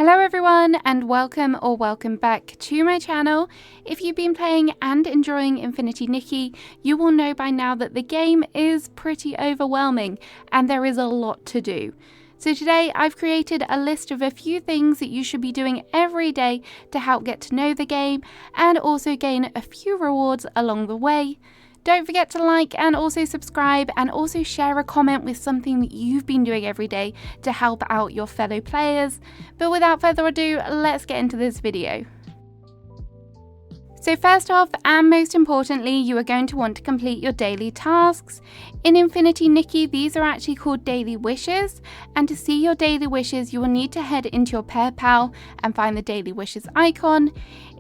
Hello everyone and welcome back to my channel. If you've been playing and enjoying Infinity Nikki, you will know by now that the game is pretty overwhelming and there is a lot to do. So today I've created a list of a few things that you should be doing every day to help get to know the game and also gain a few rewards along the way. Don't forget to like and also subscribe and also share a comment with something that you've been doing every day to help out your fellow players. But without further ado, let's get into this video. So first off, and most importantly, you are going to want to complete your daily tasks. In Infinity Nikki, these are actually called daily wishes, and to see your daily wishes, you will need to head into your Pair Pal and find the daily wishes icon.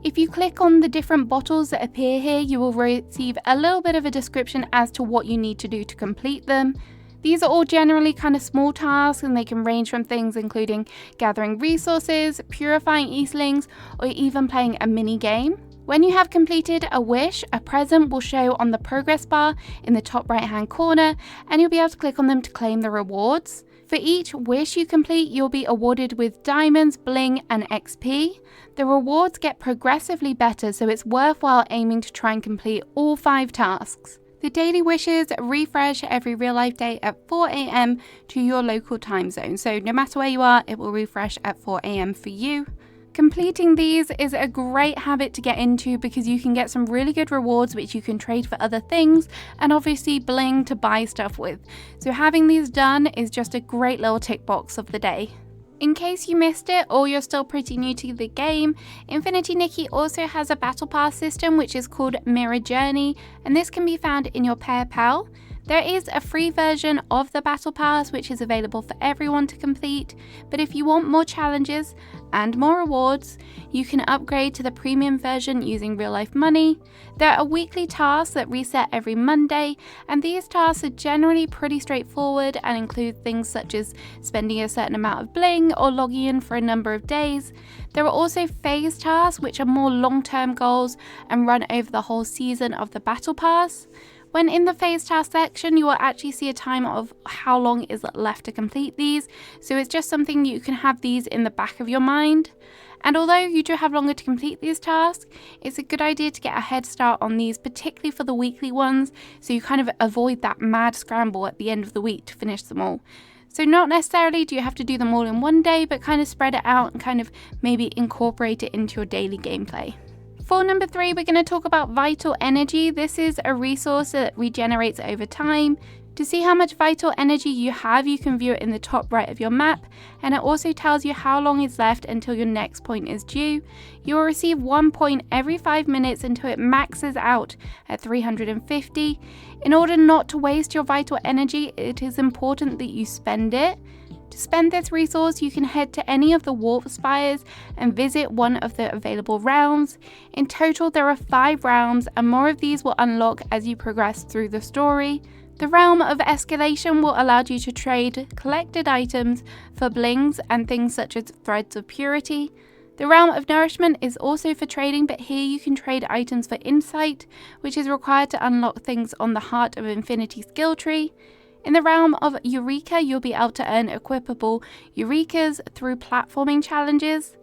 If you click on the different bottles that appear here, you will receive a little bit of a description as to what you need to do to complete them. These are all generally kind of small tasks and they can range from things including gathering resources, purifying Eastlings, or even playing a mini game. When you have completed a wish, a present will show on the progress bar in the top right hand corner and you'll be able to click on them to claim the rewards. For each wish you complete, you'll be awarded with diamonds, bling and XP. The rewards get progressively better, so it's worthwhile aiming to try and complete all 5 tasks. The daily wishes refresh every real life day at 4 AM to your local time zone, so no matter where you are, it will refresh at 4 AM for you. Completing these is a great habit to get into because you can get some really good rewards which you can trade for other things and obviously bling to buy stuff with. So having these done is just a great little tick box of the day. In case you missed it or you're still pretty new to the game, Infinity Nikki also has a battle pass system which is called Mirror Journey, and this can be found in your Pair Pal. There is a free version of the Battle Pass which is available for everyone to complete, but if you want more challenges and more rewards, you can upgrade to the premium version using real life money. There are weekly tasks that reset every Monday, and these tasks are generally pretty straightforward and include things such as spending a certain amount of bling or logging in for a number of days. There are also phase tasks which are more long-term goals and run over the whole season of the Battle Pass. When in the phase task section, you will actually see a time of how long is left to complete these, so it's just something you can have these in the back of your mind. And although you do have longer to complete these tasks, it's a good idea to get a head start on these, particularly for the weekly ones, so you kind of avoid that mad scramble at the end of the week to finish them all. So not necessarily do you have to do them all in one day, but kind of spread it out and kind of maybe incorporate it into your daily gameplay. For number 3, we're going to talk about vital energy. This is a resource that regenerates over time. To see how much vital energy you have, you can view it in the top right of your map, and it also tells you how long is left until your next point is due. You will receive 1 point every 5 minutes until it maxes out at 350. In order not to waste your vital energy, it is important that you spend it. To spend this resource, you can head to any of the warp spires and visit one of the available realms. In total, there are 5 realms, and more of these will unlock as you progress through the story. The realm of escalation will allow you to trade collected items for blings and things such as threads of purity. The realm of nourishment is also for trading, but here you can trade items for insight, which is required to unlock things on the Heart of Infinity skill tree. In the realm of Eureka, you'll be able to earn equipable Eurekas through platforming challenges.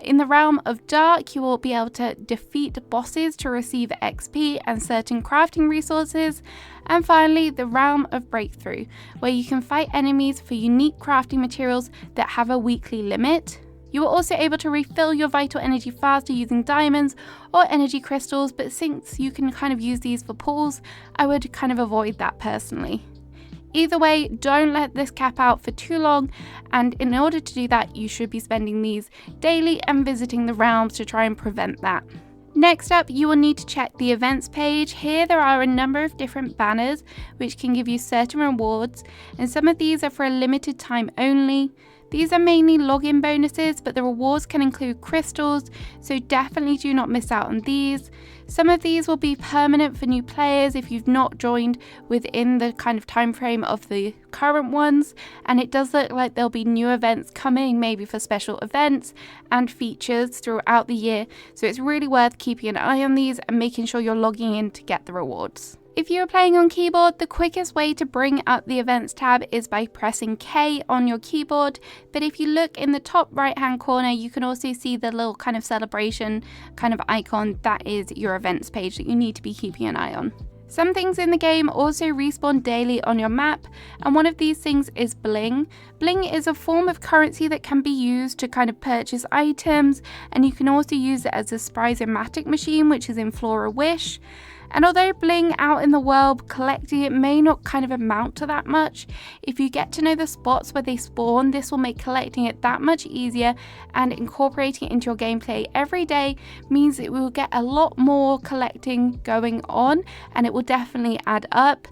In the realm of Dark, you will be able to defeat bosses to receive XP and certain crafting resources. And finally, the realm of Breakthrough, where you can fight enemies for unique crafting materials that have a weekly limit. You are also able to refill your vital energy faster using diamonds or energy crystals, but since you can kind of use these for pulls, I would kind of avoid that personally. Either way, don't let this cap out for too long, and in order to do that, you should be spending these daily and visiting the realms to try and prevent that. Next up, you will need to check the events page. Here there are a number of different banners which can give you certain rewards, and some of these are for a limited time only. These are mainly login bonuses, but the rewards can include crystals, so definitely do not miss out on these. Some of these will be permanent for new players if you've not joined within the kind of time frame of the current ones, and it does look like there'll be new events coming, maybe for special events and features throughout the year, so it's really worth keeping an eye on these and making sure you're logging in to get the rewards. If you are playing on keyboard, the quickest way to bring up the events tab is by pressing K on your keyboard, but if you look in the top right hand corner, you can also see the little kind of celebration kind of icon. That is your events page that you need to be keeping an eye on. Some things in the game also respawn daily on your map, and one of these things is bling. Bling is a form of currency that can be used to kind of purchase items, and you can also use it as a Sprizomatic machine, which is in Flora Wish. And although bling out in the world, collecting it may not kind of amount to that much, if you get to know the spots where they spawn, this will make collecting it that much easier, and incorporating it into your gameplay every day means it will get a lot more collecting going on, and it will definitely add up.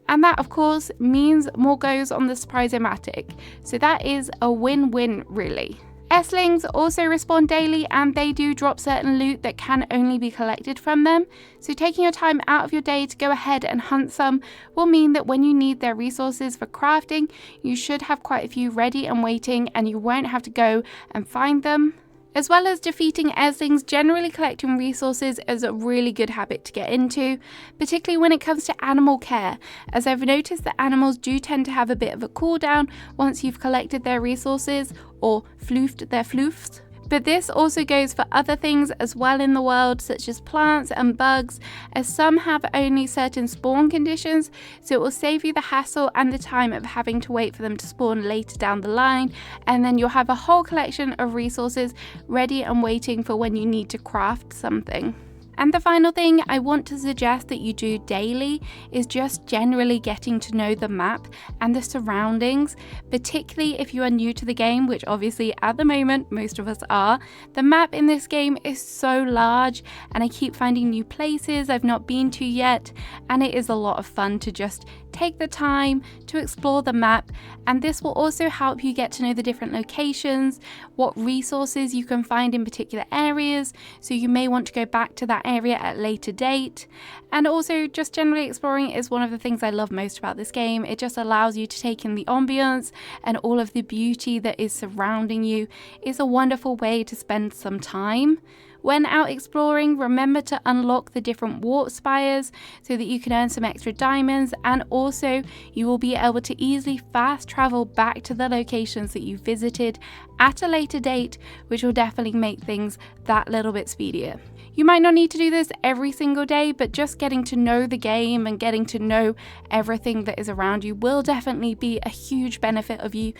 And that of course means more goes on the Sprizomatic. So that is a win-win really. S-Lings also respawn daily, and they do drop certain loot that can only be collected from them, so taking your time out of your day to go ahead and hunt some will mean that when you need their resources for crafting, you should have quite a few ready and waiting, and you won't have to go and find them. As well as defeating S-Lings, generally collecting resources is a really good habit to get into, particularly when it comes to animal care, as I've noticed that animals do tend to have a bit of a cooldown once you've collected their resources or floofed their floofs. But this also goes for other things as well in the world, such as plants and bugs, as some have only certain spawn conditions, so it will save you the hassle and the time of having to wait for them to spawn later down the line, and then you'll have a whole collection of resources ready and waiting for when you need to craft something. And the final thing I want to suggest that you do daily is just generally getting to know the map and the surroundings, particularly if you are new to the game, which obviously at the moment most of us are. The map in this game is so large, and I keep finding new places I've not been to yet, and it is a lot of fun to just take the time to explore the map, and this will also help you get to know the different locations, what resources you can find in particular areas, so you may want to go back to that area at a later date. And also just generally exploring is one of the things I love most about this game. It just allows you to take in the ambience and all of the beauty that is surrounding you. It's a wonderful way to spend some time. When out exploring, remember to unlock the different warp spires so that you can earn some extra diamonds, and also you will be able to easily fast travel back to the locations that you visited at a later date, which will definitely make things that little bit speedier. You might not need to do this every single day, but just getting to know the game and getting to know everything that is around you will definitely be a huge benefit of you,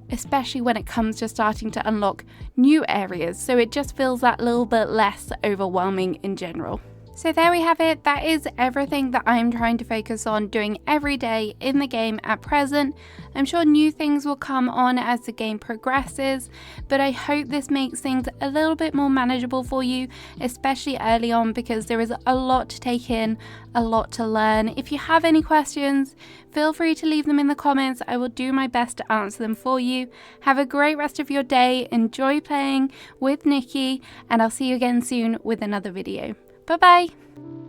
especially when it comes to starting to unlock new areas, so it just feels that little bit less overwhelming in general. So there we have it. That is everything that I'm trying to focus on doing every day in the game at present. I'm sure new things will come on as the game progresses, but I hope this makes things a little bit more manageable for you, especially early on, because there is a lot to take in, a lot to learn. If you have any questions, feel free to leave them in the comments. I will do my best to answer them for you. Have a great rest of your day. Enjoy playing with Nikki, and I'll see you again soon with another video. Bye bye!